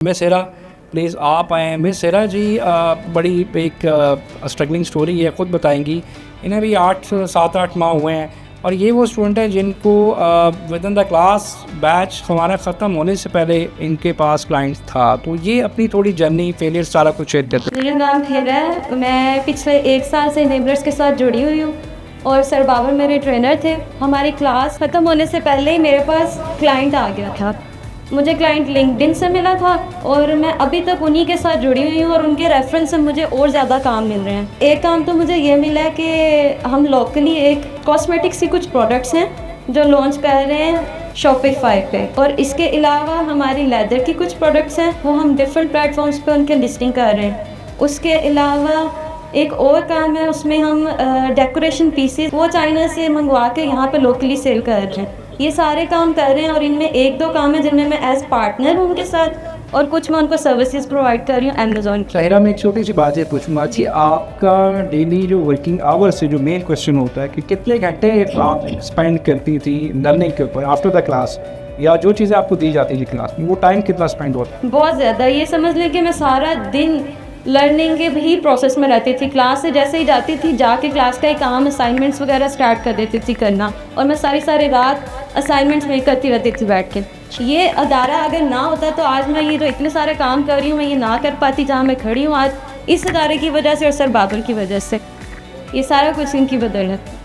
Miss Sera please आप आएँ। Miss सेरा जी बड़ी एक स्ट्रगलिंग स्टोरी है, ख़ुद बताएंगी। इन्हें भी 7-8 माह हुए हैं और ये वो स्टूडेंट हैं जिनको with in the class batch हमारा ख़त्म होने से पहले इनके पास क्लाइंट्स था। तो ये अपनी थोड़ी जर्नी फेलियर सारा कुछ शेयर करते हैं। मेरा नाम हिरा है। मैं पिछले 1 साल से इनेबलर्स के साथ जुड़ी हुई हूँ और सर बाबर मेरे ट्रेनर थे। हमारी क्लास ख़त्म होने से पहले ही मेरे पास क्लाइंट आ गया था। मुझे क्लाइंट लिंक्डइन से मिला था और मैं अभी तक उन्हीं के साथ जुड़ी हुई हूँ और उनके रेफरेंस से मुझे और ज़्यादा काम मिल रहे हैं। एक काम तो मुझे ये मिला है कि हम लोकली एक कॉस्मेटिक्स की कुछ प्रोडक्ट्स हैं जो लॉन्च कर रहे हैं शॉपिफाई पे, और इसके अलावा हमारी लेदर की कुछ प्रोडक्ट्स हैं वो हम डिफरेंट प्लेटफॉर्म्स पे उनके लिस्टिंग कर रहे हैं। उसके अलावा एक और काम है, उसमें हम डेकोरेशन पीसेस वो चाइना से मंगवा के यहाँ पे लोकली सेल कर रहे हैं। ये सारे काम कर रहे हैं और इनमें 1-2 काम है जिनमें मैं एज पार्टनर हूँ उनके साथ, और कुछ मैं उनको सर्विसेज प्रोवाइड कर रही हूँ अमेज़ॉन की। शाहिरा, मैं एक छोटी सी बात ये पूछूंगा कि आपका डेली जो वर्किंग आवर्स से जो मेन क्वेश्चन होता है कि कितने घंटे आप स्पेंड करती थी लर्निंग के ऊपर आफ्टर द क्लास, या जो चीज़ें आपको दी जाती थी क्लास में, वो टाइम कितना स्पेंड होता है? बहुत ज़्यादा। ये समझ लें कि मैं सारा दिन लर्निंग के भी प्रोसेस में रहती थी। क्लास से जैसे ही जाती थी जाके क्लास का ही काम असाइनमेंट्स वगैरह स्टार्ट कर देती थी करना, और मैं सारी रात असाइनमेंट्स मेक करती रहती थी बैठ के। ये अदारा अगर ना होता तो आज मैं ये जो इतने सारे काम कर रही हूँ मैं ये ना कर पाती जहाँ मैं खड़ी हूँ आज, इस अदारे की वजह से और सर बाबर की वजह से। ये सारा कुछ इनकी बदौलत है।